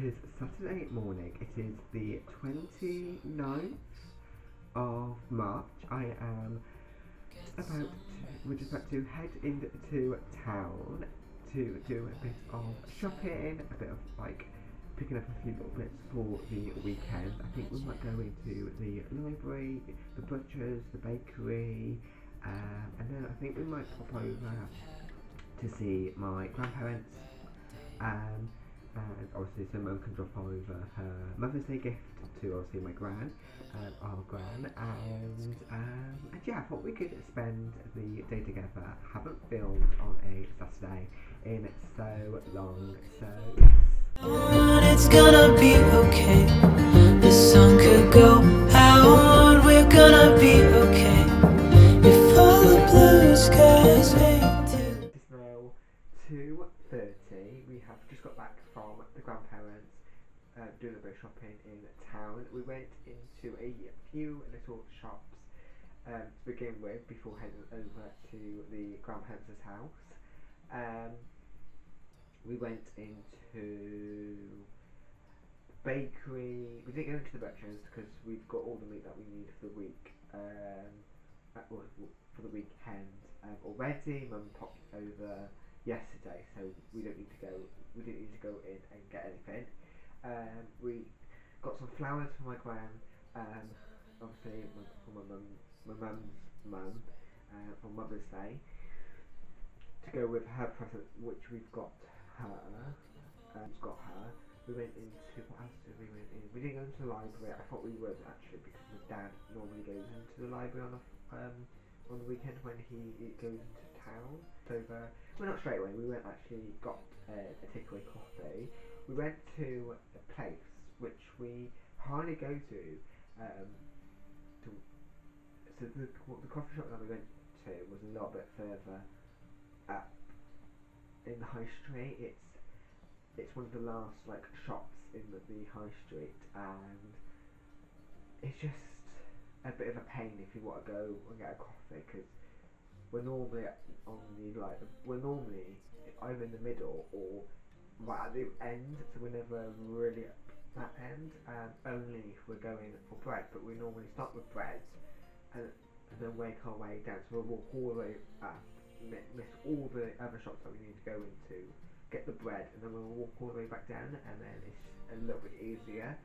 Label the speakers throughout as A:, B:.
A: is Saturday morning. It is the 29th of March. We're just about to head into town to do a bit of shopping, a bit of picking up a few little bits for the weekend. I think we might go into the library, the butcher's, the bakery, and then I think we might pop over to see my grandparents. And obviously so Mum can drop over her Mother's Day gift to obviously my our gran, and yeah, I thought we could spend the day together. Haven't filmed on a Saturday in so long, so
B: it's gonna be okay. The sun could go out, we're gonna be okay. If all the blue skies fade to...
A: It's now 2:30. We have just got back from the grandparents doing a bit of shopping in town. We went into a few little shops to begin with before heading over to the grandparents' house. We went into bakery. We didn't go into the butcher's because we've got all the meat that we need for the week. For the weekend already. Mum popped over yesterday, so we didn't need to go in and get anything. We got some flowers for my gran, obviously for my mum's mum, for Mother's Day, to go with her present, which we've got her. We went into, what else did we went in? We didn't go into the library. I thought we would actually, because my dad normally goes into the library on the weekend when he goes into town. Well, not straight away. We went got a takeaway coffee. We went to a place which we hardly go to. So the coffee shop that we went to was a little bit further up in the high street. It's one of the last shops in the high street, and it's just a bit of a pain if you want to go and get a coffee, because we're normally either in the middle or right at the end, so we're never really at that end. Only if we're going for bread, but we normally start with bread and then work our way down. So we'll walk all the way up, miss all the other shops that we need to go into, get the bread, and then we'll walk all the way back down, and then it's a little bit easier.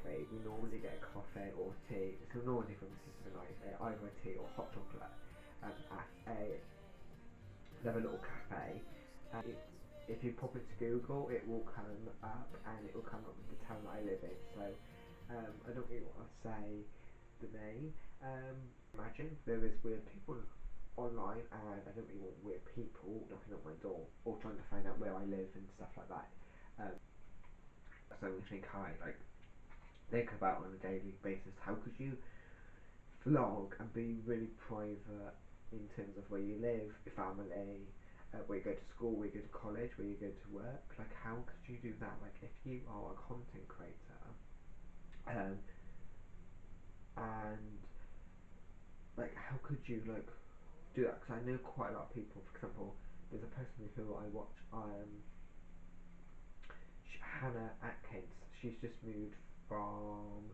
A: We normally get a coffee or tea. So normally from the sister and I, either a tea or hot chocolate at another little cafe. If you pop into Google, it will come up, and it will come up with the town that I live in. So I don't really want to say the name. Imagine there is weird people online, and I don't really want weird people knocking at my door or trying to find out where I live and stuff like that. So I think think about on a daily basis, how could you vlog and be really private in terms of where you live, your family, where you go to school, where you go to college, where you go to work? How could you do that? If you are a content creator, and how could you do that? Because I know quite a lot of people. For example, there's a person who I watch, Hannah Atkins. She's just moved from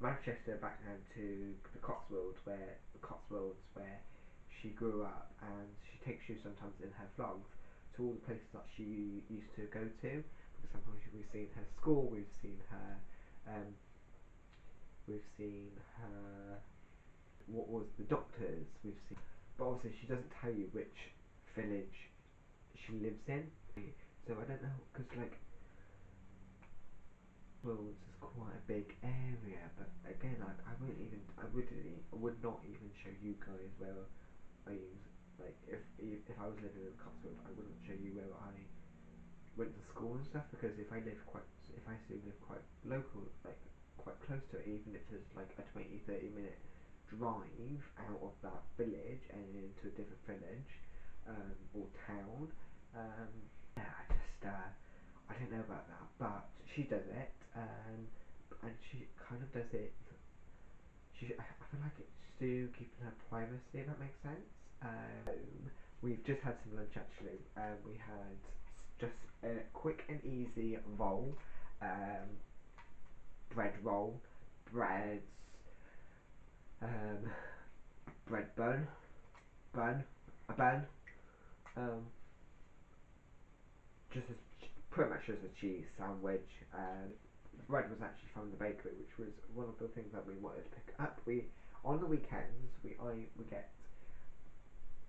A: Manchester back down to the Cotswolds, where she grew up, and she takes you sometimes in her vlogs to all the places that she used to go to. For example, we've seen her school, we've seen her what was the doctors, but obviously she doesn't tell you which village she lives in. So I don't know, because Wolves is quite a big area, but again, I would not even show you guys where I use, if I was living in Cotswold, I wouldn't show you where I went to school and stuff, because if I still live quite local, quite close to it, even if it's a 20-30 minute drive out of that village and into a different village, or town, yeah, I don't know about that, but she does it, and she kind of does it. I feel like it's still keeping her privacy, if that makes sense. We've just had some lunch actually. We had just a quick and easy roll, bread roll, breads, um, bread bun, a bun, um, just as pretty much just a cheese sandwich. The bread was actually from the bakery, which was one of the things that we wanted to pick up. We on the weekends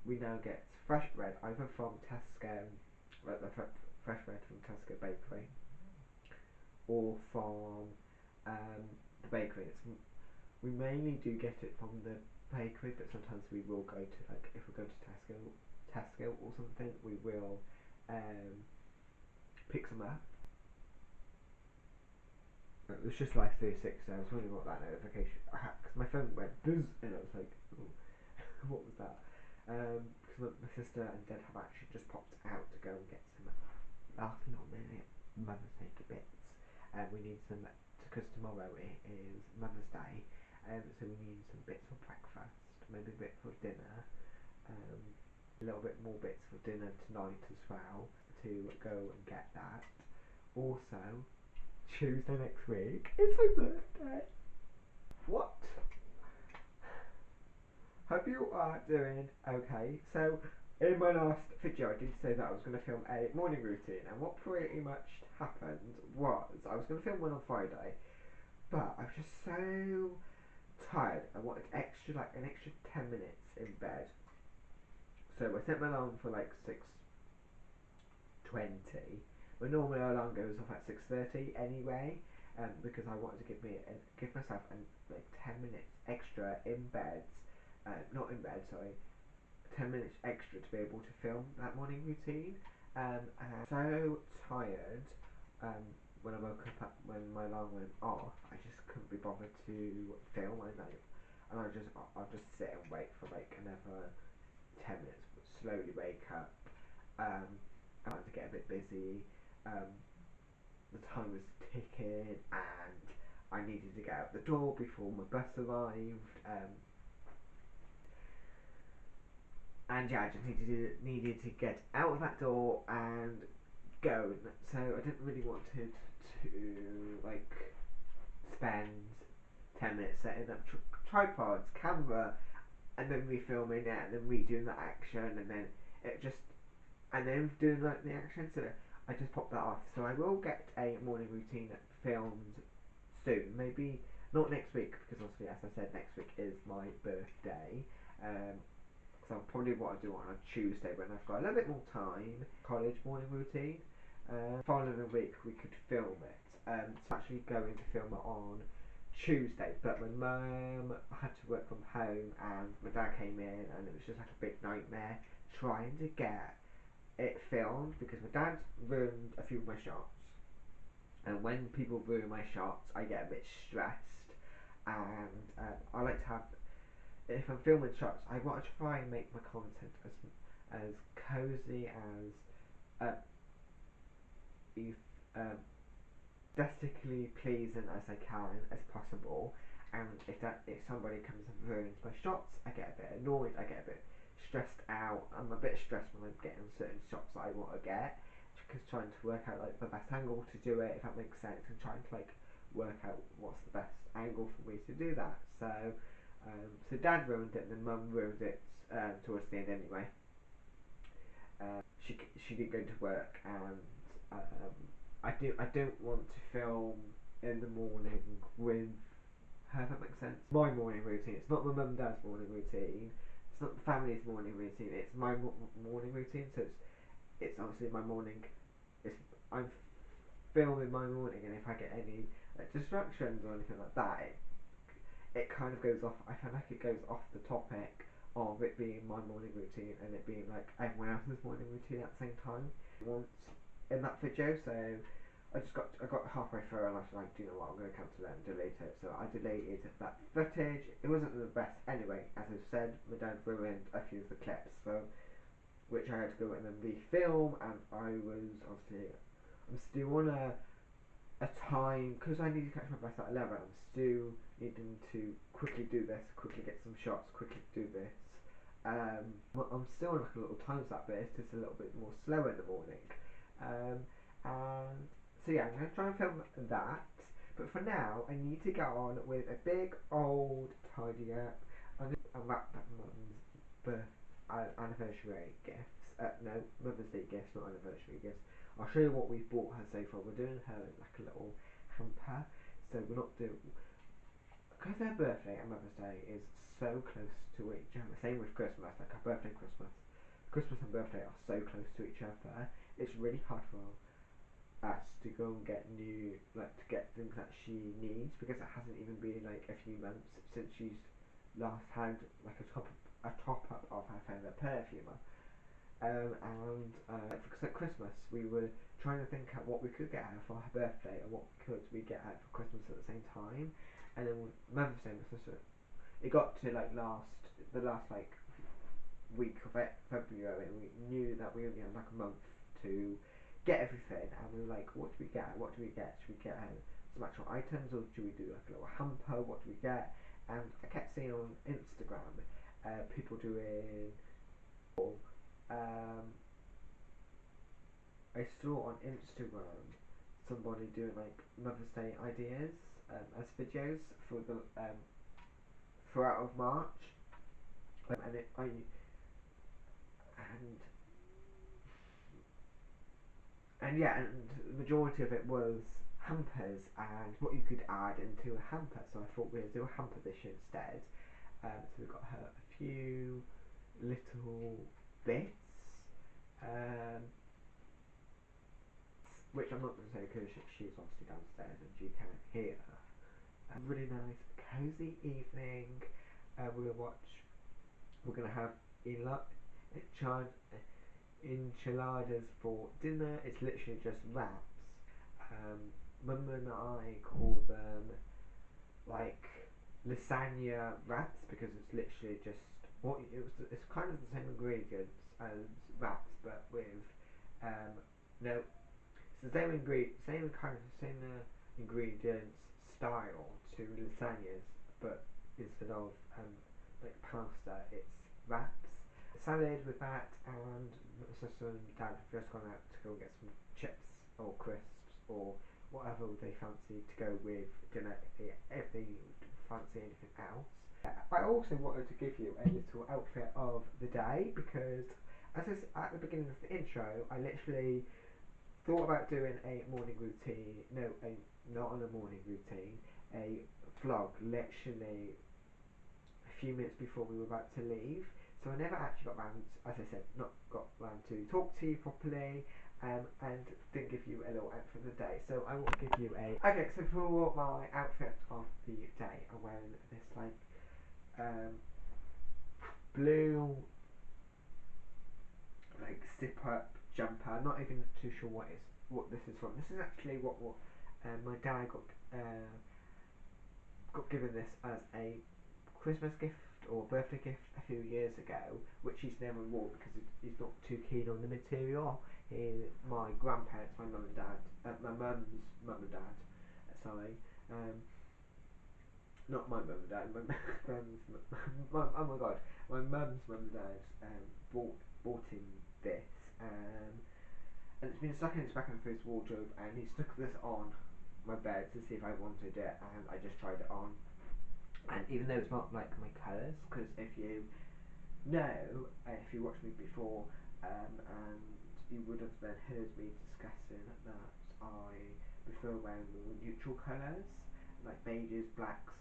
A: we now get fresh bread either from Tesco, like the fresh bread from Tesco bakery, or from the bakery. We mainly do get it from the bakery, but sometimes we will go to, like, if we go to Tesco or something, we will pick some up. It was just Life 360. I was wondering what that notification, because my phone went buzz, and I was like, ooh, what was that? Because my sister and Dad have actually just popped out to go and get some last minute Mother's Day bits. We need some, because tomorrow it is Mother's Day, so we need some bits for breakfast, maybe a bit for dinner, a little bit more bits for dinner tonight as well, to go and get that. Also, Tuesday next week is my birthday. What? Hope you are doing okay. So, in my last video I did say that I was going to film a morning routine, and what pretty much happened was I was going to film one on Friday, but I was just so tired. I wanted an extra 10 minutes in bed. So I set my alarm for like 6:20. But normally my alarm goes off at 6:30 anyway, because I wanted to give myself like 10 minutes extra in bed, not in bed, sorry, 10 minutes extra to be able to film that morning routine. And I'm so tired. When I woke up, when my alarm went off, I just couldn't be bothered to film. I'll just sit and wait for like another 10 minutes, but slowly wake up. I had to get a bit busy. The time was ticking, and I needed to get out the door before my bus arrived. And yeah, I just needed to get out of that door and go. So I didn't really want to like spend 10 minutes setting up tripods, camera, and then refilming it, and then redoing the action, and then doing like the action. So I just popped that off. So I will get a morning routine filmed soon. Maybe not next week, because obviously, as I said, next week is my birthday. So probably what I do on a Tuesday when I've got a little bit more time. College morning routine. Following week we could film it. It's actually going to film it on Tuesday, but my mum had to work from home, and my dad came in, and it was just like a big nightmare trying to get it filmed, because my dad ruined a few of my shots, and when people ruin my shots I get a bit stressed, and I like to have, if I'm filming shots, I want to try and make my content as cozy as aesthetically pleasing as I can as possible. And if somebody comes and ruins my shots, I get a bit annoyed, I get a bit stressed out. I'm a bit stressed when I'm getting certain shots that I want to get, because trying to work out like the best angle to do it, if that makes sense, and trying to like work out what's the best angle for me to do that. So Dad ruined it, and then Mum ruined it towards the end anyway. She did go to work, and I don't want to film in the morning with her, if that makes sense. My morning routine. It's not my mum and dad's morning routine. It's not the family's morning routine. It's my morning routine. So it's obviously my morning. I'm filming my morning, and if I get any distractions or anything like that, it kind of goes off. I feel like it goes off the topic of it being my morning routine and it being like everyone else's morning routine at the same time. Once in that video, so I got halfway through, and I was like, do you know what, I'm going to cancel it and delete it. So I deleted that footage. It wasn't the best anyway. As I've said, my dad ruined a few of the clips, so which I had to go and then refilm, and I'm still on a time, because I need to catch my bus at 11. I'm still needing to quickly do this, quickly get some shots, quickly do this. I'm still on like a little time slap, but it's just a little bit more slow in the morning. And So yeah, I'm gonna try and film that. But for now, I need to get on with a big old tidy up. I'm gonna unwrap that mum's anniversary gifts. No, Mother's Day gifts, not anniversary gifts. I'll show you what we've bought her so far. We're doing her like a little hamper. So we're not doing, because her birthday and Mother's Day is so close to each other. Same with Christmas, like her birthday and Christmas. Christmas and birthday are so close to each other. It's really hard for us to go and get like to get things that she needs, because it hasn't even been like a few months since she's last had like a top up of her favourite perfume. Because at Christmas we were trying to think out what we could get her for her birthday and what could we get her for Christmas at the same time. And then Mother's Day was just it got to like the last like week of February, and we knew that we only had like a month to get everything, and we were like, what do we get? What do we get? Should we get her some actual items, or should we do like a little hamper? What do we get? And I kept seeing on Instagram people doing. Um, I saw on Instagram somebody doing like Mother's Day ideas as videos for the throughout of March, and it I and yeah, and the majority of it was hampers and what you could add into a hamper. So I thought we'd do a hamper this year instead. So we got her a few little bits, um, which I'm not going to say because she's obviously downstairs and you can't hear her. A really nice, cozy evening. We're going to have enchiladas for dinner. It's literally just wraps. Mum and I call them like lasagna wraps because it's literally just it's kind of the same ingredients as wraps, but with no, it's the same ingredients style to lasagnas, but instead of like pasta, it's wraps. Salad with that, and my sister and dad have just gone out to go and get some chips or crisps or whatever they fancy to go with dinner if they fancy anything else. I also wanted to give you a little outfit of the day because, as I said at the beginning of the intro, I literally thought about doing a morning routine. No, not on a morning routine. A vlog, literally a few minutes before we were about to leave. So I never actually got round, as I said, not got round to talk to you properly, and didn't give you a little outfit of the day. So I will give you a. Okay, so for my outfit of the day, I'm wearing this like blue like zip up jumper. I'm not even too sure what this is from. This is actually what my dad got given this as a Christmas gift or birthday gift a few years ago, which he's never worn because he's not too keen on the material. My grandparents, my mum and dad, my mum's mum and dad, sorry, not my mum and dad, my mum's, oh my god, my mum's mum and dad bought him this, and it's been stuck in his back of his wardrobe, and he stuck this on my bed to see if I wanted it, and I just tried it on. And even though it's not like my colours, because if you know, if you watched me before, and you would have then heard me discussing that I prefer wearing more neutral colours, like beiges, blacks,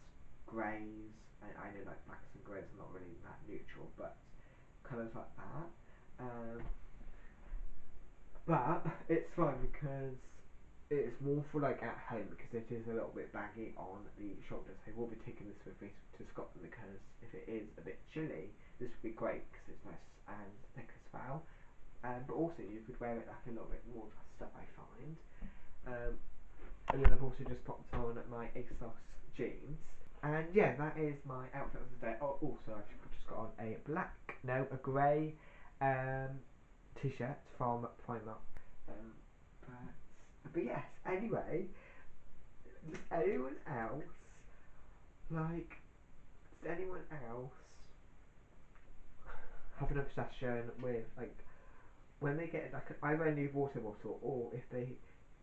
A: greys. I know like blacks and greys are not really that neutral, but colours like that. Um, but it's fun because it's more for like at home because it is a little bit baggy on the shoulders. I will be taking this with me to Scotland because if it is a bit chilly, this would be great because it's nice and thick as well. But also you could wear it like a little bit more dressed up, I find. And then I've also just popped on my ASOS jeans. And yeah, that is my outfit of the day. Oh, also I've just got on a grey t-shirt from Primark. But yes, anyway, does anyone else like? Does anyone else have an obsession with like when they get like either a new water bottle or if they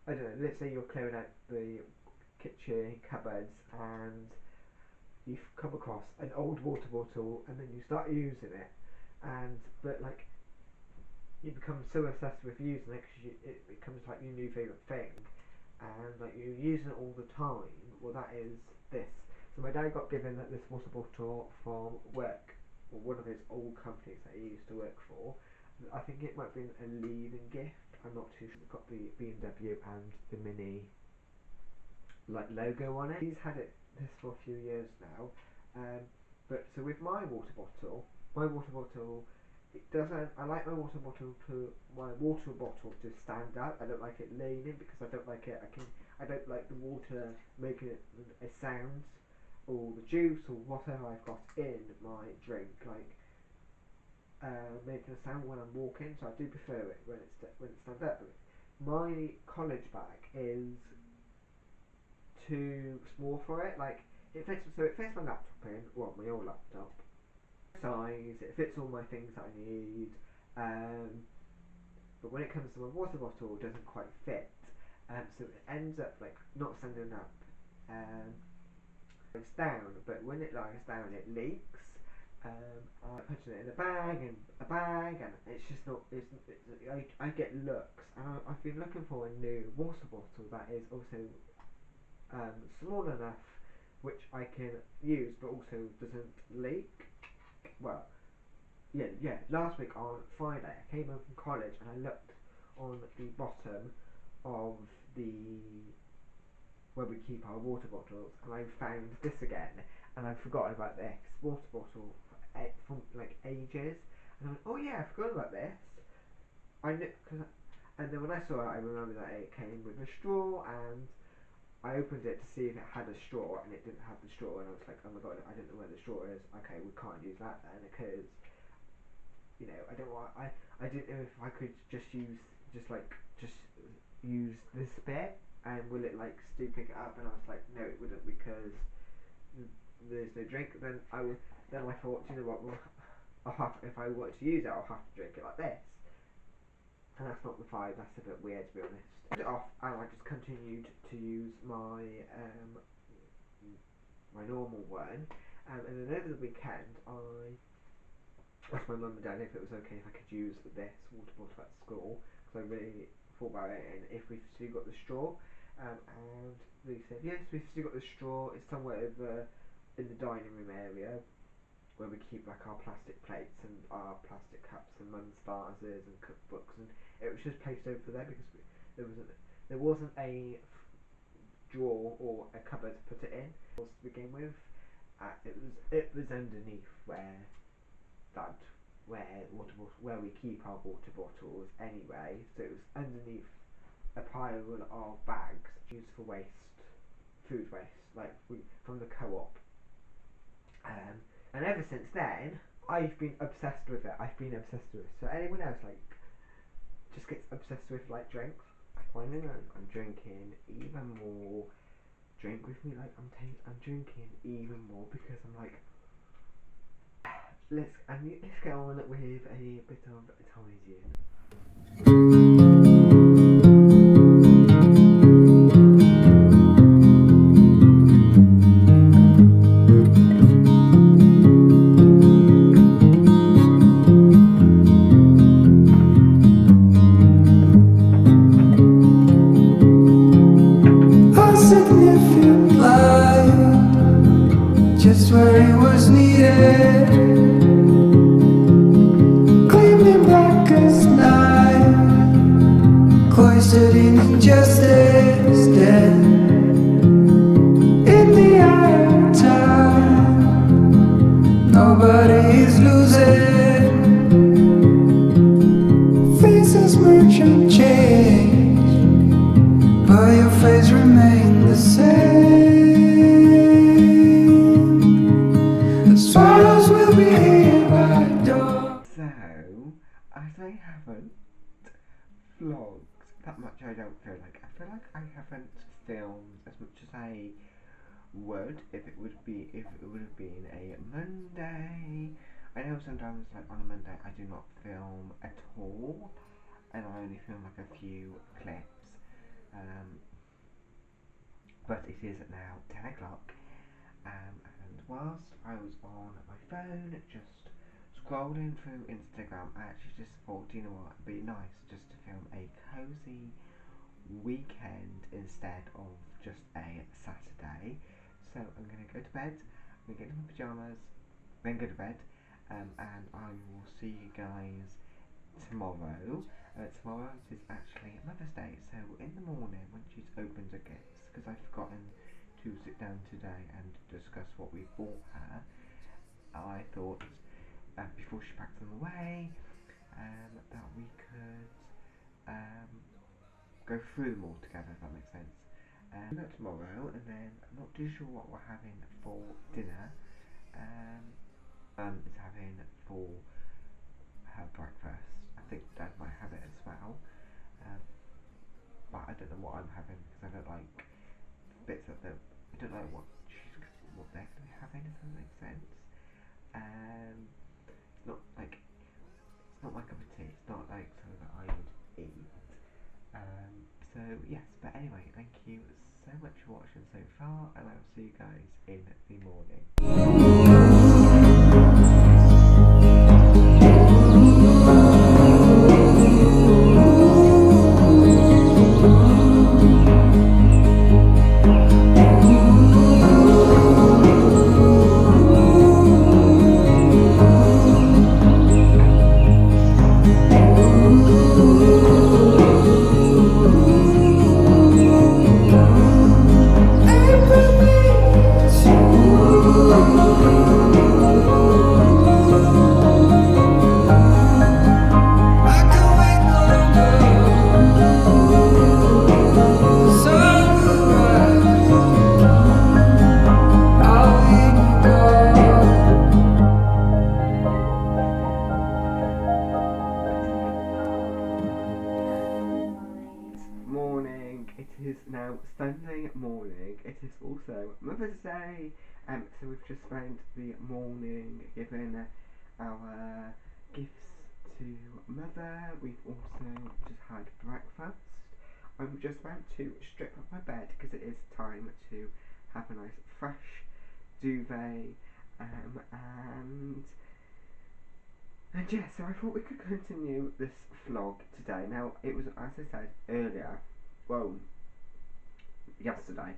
A: I don't know, let's say you're clearing out the kitchen cupboards and you've come across an old water bottle and then you start using it, and but like you become so obsessed with using it because it becomes like your new favourite thing, and like you're using it all the time. Well, that is this. So my dad got given this water bottle from work, or one of his old companies that he used to work for. I think it might have been a leaving gift. I'm not too sure. It's got the BMW and the Mini like logo on it. He's had this for a few years now. But so with my water bottle, it doesn't. I like my water bottle to stand up. I don't like it leaning because I don't like it. I don't like the water making a sound, or the juice or whatever I've got in my drink, like making a sound when I'm walking. So I do prefer it when it stands up. My college bag is too small for it. Like it fits my laptop in, well, my old laptop size. It fits all my things that I need. But when it comes to my water bottle, it doesn't quite fit. So it ends up like not standing up. Lies down, but when it lies down, it leaks. I put it in a bag, and it's just not. I get looks, and I've been looking for a new water bottle that is also small enough which I can use but also doesn't leak. Well, yeah. Last week on Friday, I came home from college and I looked on the bottom of the where we keep our water bottles, and I found this again, and I've forgotten about this water bottle from like ages. And I went, oh yeah, I forgot about this. I knew, and then when I saw it, I remembered that it came with a straw, and I opened it to see if it had a straw, and it didn't have the straw, and I was like, oh my god, I don't know where the straw is. Okay, we can't use that then, because I don't want. I didn't know if I could just use this bit, and will it like still pick it up? And I was like, no, it wouldn't, because there's no drink. Then I thought, you know what? Well, if I want to use it, I'll have to drink it like this. And that's not the vibe. That's a bit weird, to be honest. I turned it off, and I just continued to use my normal one. And then over the weekend, I asked my mum and dad if it was okay if I could use this water bottle at school, because I really thought about it and if we've still got the straw. And they said yes, we've still got the straw. It's somewhere over in the dining room area where we keep like our plastic plates and our plastic cups and mum's vases and cookbooks, and it was just placed over there because there wasn't a drawer or a cupboard to put it in to begin with. It was underneath that where we keep our water bottles anyway. So it was underneath a pile of bags used for food waste, like from the co-op. And ever since then, I've been obsessed with it. So anyone else like just gets obsessed with like drinks? I find I'm drinking even more. Drink with me, like I'm drinking even more because I'm like, let's get on with a bit of Tommy Gin.
B: Just where it was needed, gleaming black as night, cloistered in injustice, dead in the eye of time. Nobody is losing, faces merchant change, but your face remains the same. Swallows will be here by dawn.
A: So, as I haven't vlogged that much, I don't feel like. I feel like I haven't filmed as much as I would if it would have been a Monday. I know sometimes like on a Monday I do not film at all, and I only film like a few clips. but it is now 10 o'clock, and whilst I was on my phone just scrolling through Instagram, I actually just thought, do you know what, it'd be nice just to film a cosy weekend instead of just a Saturday. So I'm going to go to bed, I'm going to get into my pyjamas, then go to bed, and I will see you guys tomorrow. Tomorrow is actually Mother's Day, so in the morning when she's opened her gifts, because I've forgotten to sit down today and discuss what we bought her, I thought before she packs them away that we could go through them all together, if that makes sense. Do that tomorrow, and then I'm not too sure what we're having for dinner. Is having for her breakfast. I think Dad might have it as well, but I don't know what I'm having because I don't like bits of the. I don't know what they're going to be having. If that makes sense. It's not like it's not my cup of tea. It's not like something that I would eat. So yes, but anyway, thank you so much for watching so far, and I'll see you guys in the morning. Morning. It is now Sunday morning. It is also Mother's Day. So we've just spent the morning giving our gifts to Mother. We've also just had breakfast. I'm just about to strip up my bed because it is time to have a nice fresh duvet. And yeah, so I thought we could continue this vlog today. Now, it was, as I said earlier, well, yesterday,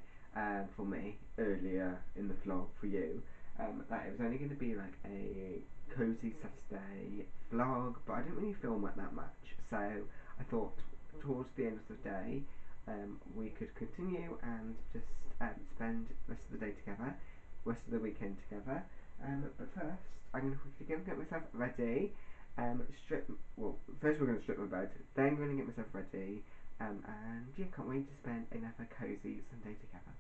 A: for me, earlier in the vlog for you, that it was only going to be like a cozy Saturday vlog, but I didn't really film it that much, so I thought towards the end of the day, we could continue and just spend the rest of the day together, rest of the weekend together. But first, I'm going to quickly go and get myself ready. First we're going to strip my bed, then I'm going to get myself ready, and yeah, can't wait to spend another cozy Sunday together.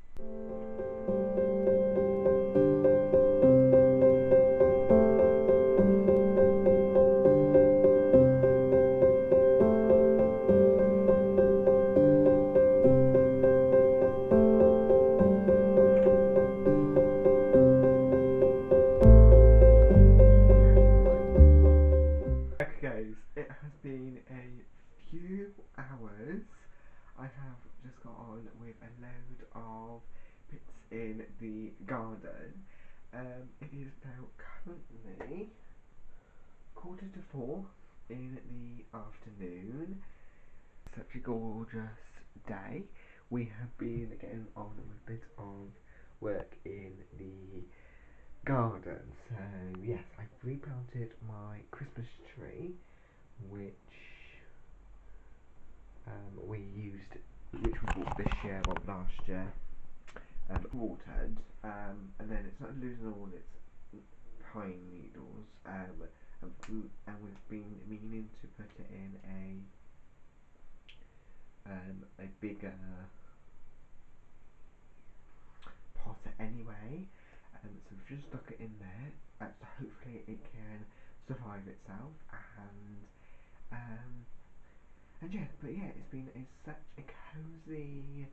A: It has been a few hours. I have just got on with a load of bits in the garden. It is now currently 3:45 in the afternoon. Such a gorgeous day. We have been getting on with a bit of work in the garden. So yes, I've replanted my Christmas tree, which which we bought this year, well last year, watered, and then it's not losing all its pine needles, and we've been meaning to put it in a bigger pot anyway, so we've just stuck it in there, so hopefully it can survive itself, and yeah, but yeah, it's been such a cozy,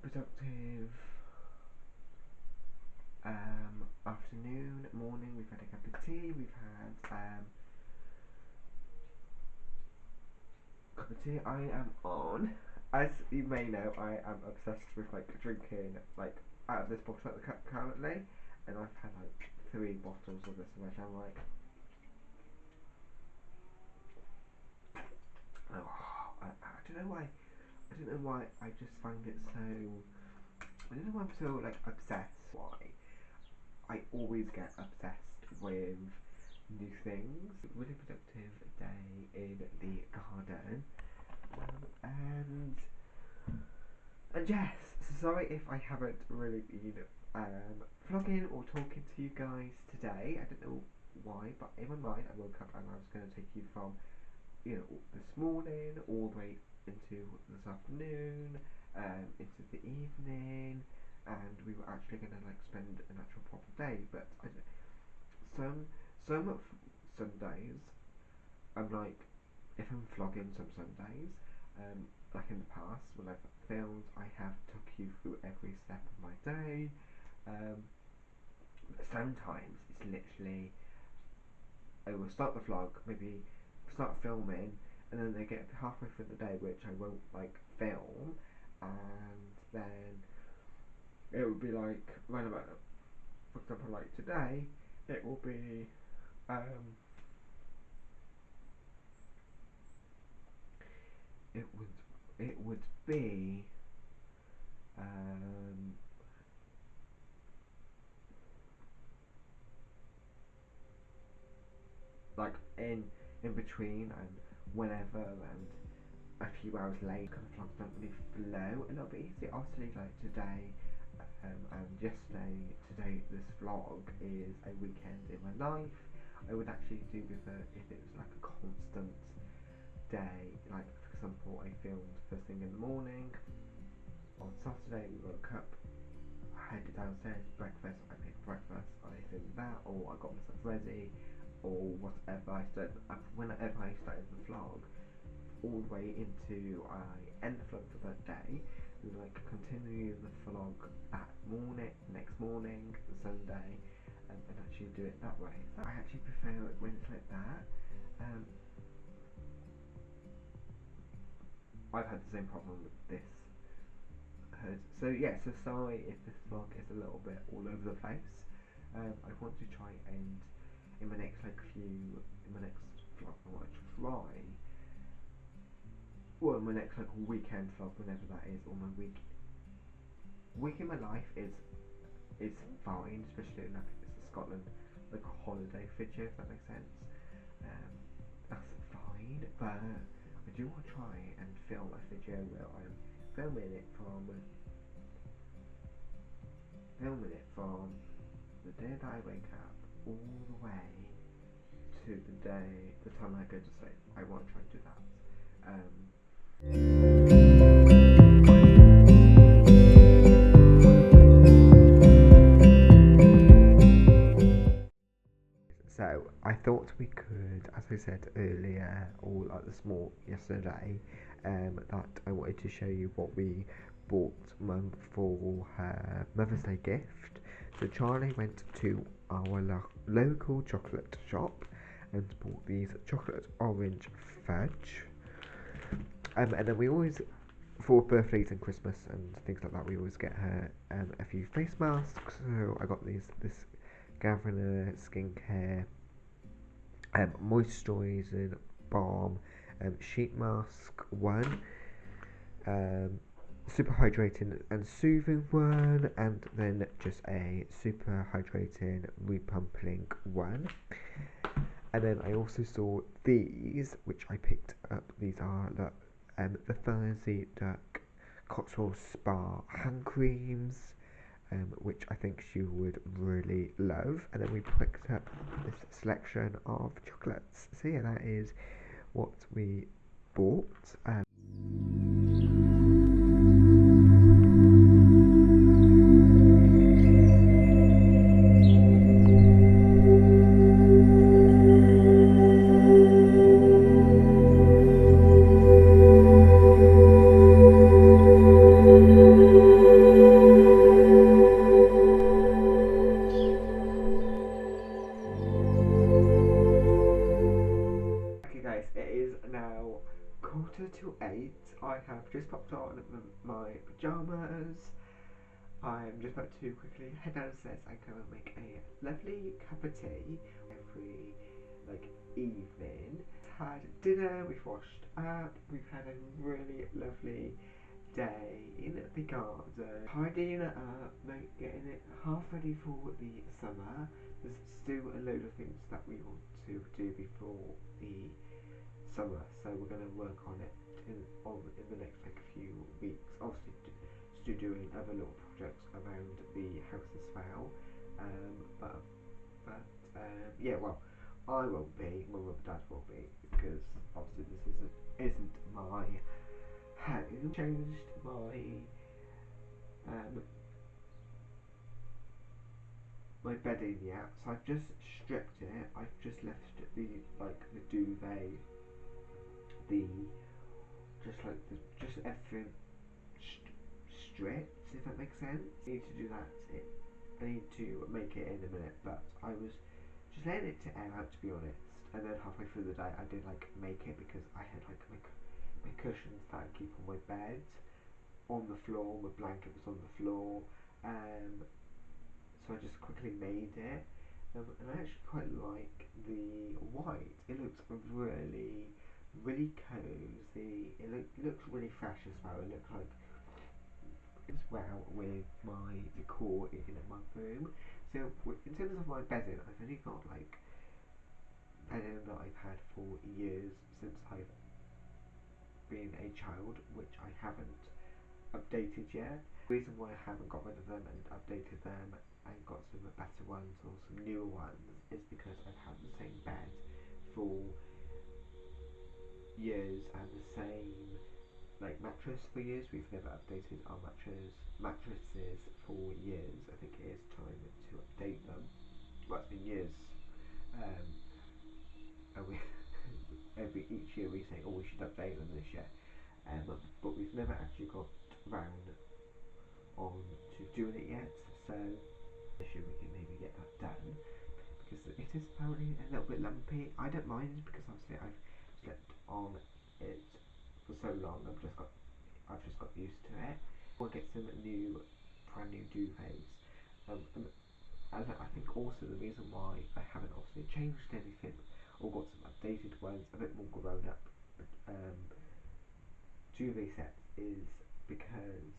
A: productive afternoon, morning. We've had a cup of tea, we've had cup of tea. I am on as you may know, I am obsessed with like drinking like out of this bottle at the currently, and I've had like 3 bottles of this, which I'm like, oh, I don't know why. I don't know why. I just find it so. I don't know why I'm so like obsessed. Why I always get obsessed with new things. Really productive day in the garden, and yes, so sorry if I haven't really been vlogging or talking to you guys today. I don't know why, but in my mind I woke up and I was going to take you from, this morning all the way into this afternoon, into the evening, and we were actually going to like spend an actual proper day. But some Sundays I'm like, if I'm vlogging some Sundays, like in the past when I've filmed, I have took you through every step of my day. Um, Sometimes it's literally I will start the vlog, maybe start filming, and then they get halfway through the day, which I won't like film, and then it will be like when about, for example, like today, it will be um, it would be um, like in between and whenever and a few hours late, kind of vlogs don't really flow a little bit easier. Obviously, like today and yesterday, today this vlog is a weekend in my life. I would actually do with it if it was like a constant day. Like for example, I filmed first thing in the morning. On Saturday we woke up, I headed downstairs, breakfast, I made breakfast, I filmed that, or I got myself ready, or whatever. Whenever I started the vlog, all the way into I end the vlog for that day, we like continue the vlog that next morning, Sunday, and actually do it that way. So I actually prefer it when it's like that. I've had the same problem with this. So yeah, so sorry if this vlog is a little bit all over the place. I want to try and in my next vlog I want to try, well, my next like weekend vlog, whenever that is, or my week in my life is fine, especially like if it's a Scotland like a holiday video, if that makes sense. That's fine, but I do want to try and film a video where I'm filming it from the day that I wake up all the way to the time I go to sleep. I want to try and do that. So I thought we could, as I said earlier, or at the small yesterday, that I wanted to show you what we bought Mum for her Mother's Day gift. So Charlie went to our local chocolate shop and bought these chocolate orange fudge. And then we always, for birthdays and Christmas and things like that, we always get her a few face masks. So I got this Gavina skincare moisturising balm sheet mask one, super hydrating and soothing one, and then just a super hydrating repumping one. And then I also saw these, which I picked up. These are the Fuzzy Duck Cotswold Spa hand creams, which I think she would really love. And then we picked up this selection of chocolates. So yeah, that is what we bought. Okay guys, it is now 8:15. I have just popped on my pyjamas. I'm just about to quickly head downstairs and go and make a lovely cup of tea every evening. Had dinner, we've washed up, we've had a really lovely day in the garden, tidying it up, getting it half ready for the summer. There's still a load of things that we want to do before the summer, so we're going to work on it in the next few weeks. Obviously, still doing other little projects around the house as well. But yeah, well, I won't be. My mum and dad will be, because obviously this isn't my home. Changed um my bedding yet, so I've just stripped it. I've just left the duvet, the just everything stripped, if that makes sense. I need to do that. I need to make it in a minute, but I was just letting it to air out, to be honest. And then halfway through the day, I did make it, because I had my cushions that I keep on my bed on the floor. My blanket was on the floor. So I just quickly made it. And I actually quite like the white. It looks really, really cozy. It looks really fresh as well. It looks like as well with my decor in my room. So in terms of my bedding, I've only got bedding that I've had for years, since I've been a child, which I haven't updated yet. The reason why I haven't got rid of them and updated them and got some better ones or some newer ones is because I've had the same bed for years and the same mattress for years. We've never updated our mattresses for years. I think it is time to update them. Well, it's been years. Um, and we each year we say, oh, we should update them this year. But we've never actually got round on to doing it yet. So this year we can maybe get that done, because it is apparently a little bit lumpy. I don't mind, because obviously I've slept on it for so long. I've just got used to it. We'll get some brand new duvets. And I think also the reason why I haven't obviously changed anything or got some updated ones, a bit more grown up duvet sets, is because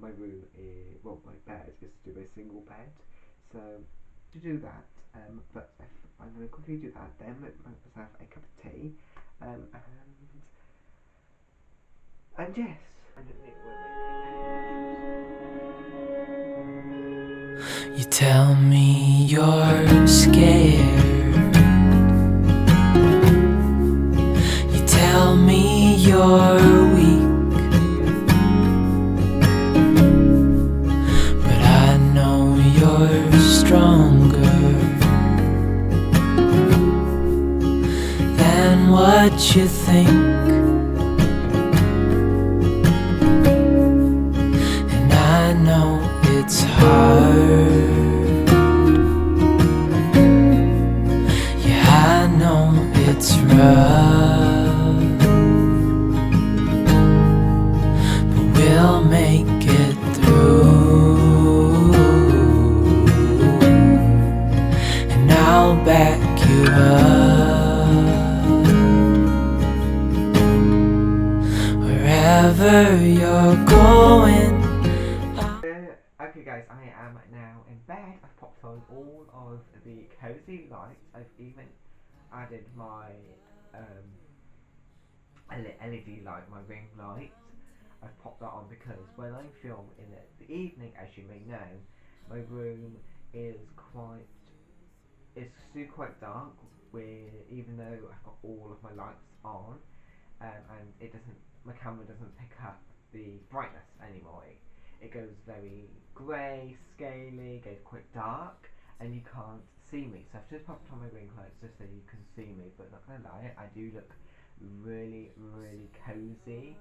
A: my bed is to do a single bed. So to do that, but if I'm going to quickly do that, then make myself a cup of tea, and yes, and
B: You tell me you're scared. You tell me you're weak, but I know you're stronger than what you think. And I know it's hard. Yeah, I know it's rough, but we'll make it through, and I'll back you up wherever you're going.
A: Okay guys, I am now in bed. I've popped on all of the cozy lights. I've even added my LED light, my ring light. I've popped that on because when I film in the evening, as you may know, my room is still quite dark, even though I've got all of my lights on, and my camera doesn't pick up the brightness anymore. It goes very grey, scaly, goes quite dark, and you can't see me. So I've just popped on my ring lights just so you can see me, but not gonna lie, I do look really, really cozy.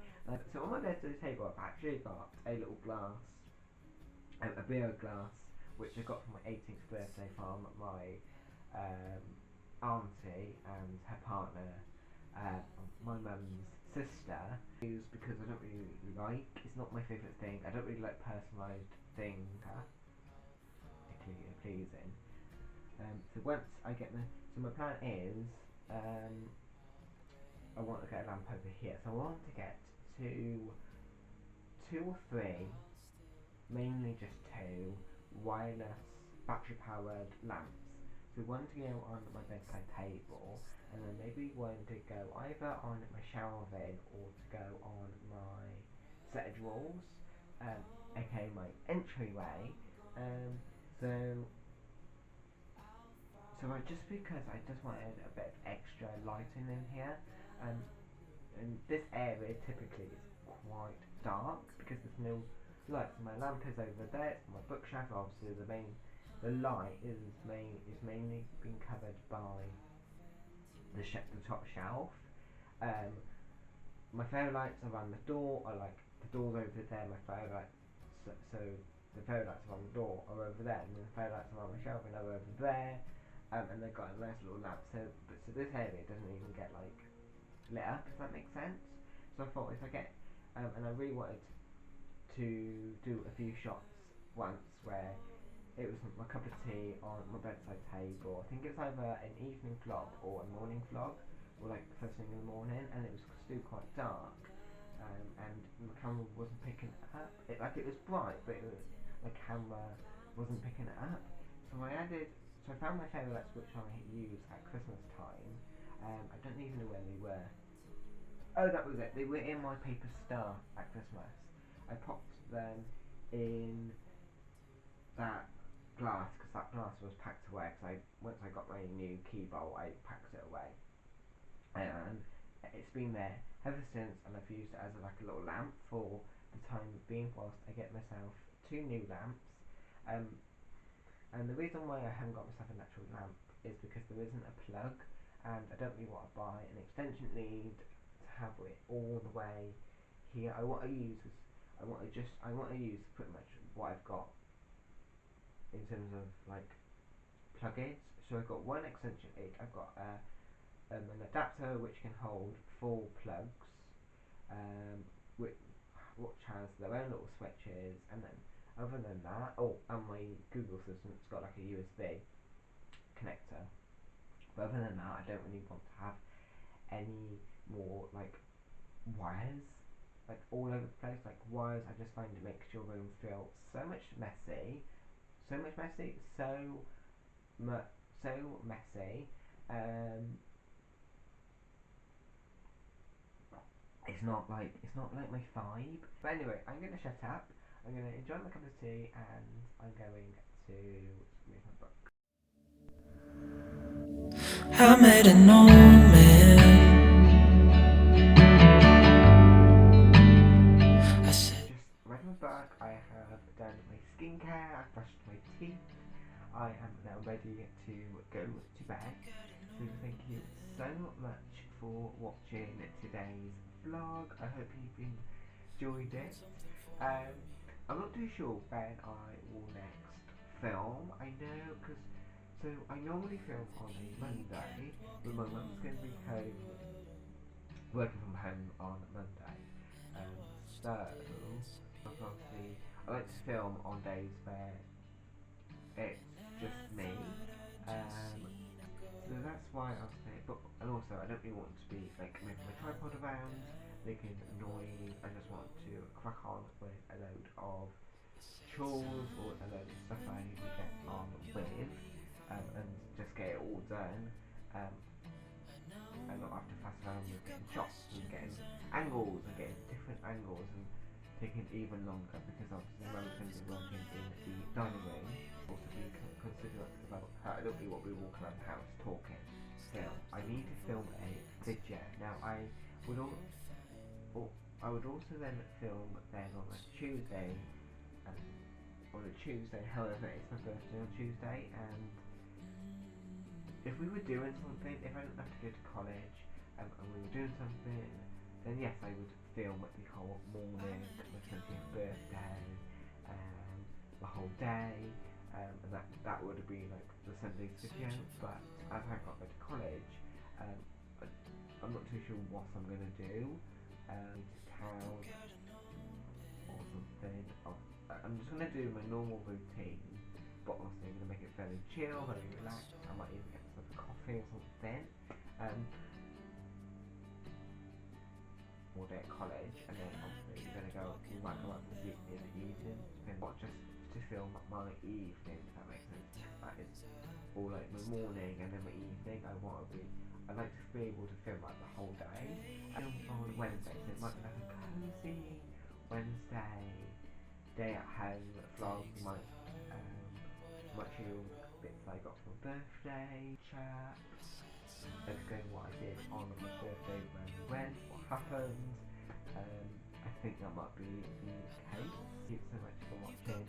A: So on my bedside table, I've actually got a little glass, a beer glass, which I got for my 18th birthday from my auntie and her partner, my mum's sister is because I don't really like. It's not my favourite thing. I don't really like personalised things. Particularly pleasing. So once I get my plan is I want to get a lamp over here. So I want to get two or three, mainly just two wireless battery powered lamps. So one to go on my bedside table, and then maybe one to go either on my shelving or to go on my set of drawers, aka my entryway. So just because I just wanted a bit of extra lighting in here, and this area typically is quite dark because there's no lights. My lamp is over there, it's my bookshelf. Obviously, the light is mainly being covered by the top shelf. My fairy lights around the door are like the door's over there. My fairy lights, so the fairy lights around the door are over there, and the fairy lights around my shelving are over there. And they've got a nice little lamp. So this area doesn't even get like lit up. If that makes sense. So I thought if I get and I really wanted to do a few shots once where it was my cup of tea on my bedside table. I think it was either an evening vlog or a morning vlog, or like first thing in the morning, and it was still quite dark, and my camera wasn't picking it up. It was bright, but my camera wasn't picking it up. So I found my favourite lights which I use at Christmas time. I don't even know where they were. Oh, that was it. They were in my paper star at Christmas. I popped them in that glass because that glass was packed away. Because once I got my new key bowl, I packed it away, and it's been there ever since. And I've used it as like a little lamp for the time being whilst I get myself two new lamps. And the reason why I haven't got myself an actual lamp is because there isn't a plug, and I don't really want to buy an extension lead to have it all the way here. I want to use pretty much what I've got in terms of like plugins. So I've got one extension lead. I've got an adapter which can hold 4 plugs, which has their own little switches, and then other than that, and my Google Assistant's got like a USB connector. But other than that, I don't really want to have any more like wires like all over the place. Like wires, I just find it makes your room feel so messy. It's not like my vibe. But anyway, I'm gonna shut up. I'm gonna enjoy my cup of tea, and I'm going to read my book.
B: I met an old man. I said,
A: Just read my book. I have done my skincare. I've brushed my teeth. I am now ready to go to bed. So thank you so much for watching today's vlog. I hope you've enjoyed it. I'm not too sure when I will next film. I know so I normally film on a Monday, but my mum's going to be home, working from home on Monday. So obviously I like to film on days where it's just me. So that's why I was saying, and also I don't really want to be like moving my tripod around, making noise. I just want to crack on with a load of chores or a load of stuff I need to get on with, and just get it all done, and not have to fuss around with getting shots and getting angles and getting different angles and taking even longer because obviously Mum's going to be working in the dining room. Also being considerate about her. I don't really want to be walking around the house talking. Still, I need to film a video. Now I would also then film then on a Tuesday. However, it's my birthday on Tuesday, and if we were doing something, if I didn't have to go to college, and we were doing something, then yes, I would film the whole morning, my 20th birthday, the whole day, and that would have been like the Sunday's video. But as I got to college, I'm not too sure what I'm gonna do. to town or something. I'm just gonna do my normal routine, but also I'm gonna make it very chill, very relaxed. I might even get myself a coffee or something. All day at college, and then obviously we're gonna go. We might go out to see in the evening, and not just to film my evening. If that makes sense. That is all like my morning and then my evening. I like to be able to film like the whole day. I film on Wednesday, so it might be like a cozy Wednesday day at home vlog. Might show bits I got for my birthday, chat, explain what I did on my birthday, when we went, what happened. I think that might be the case. Thank you so much for watching.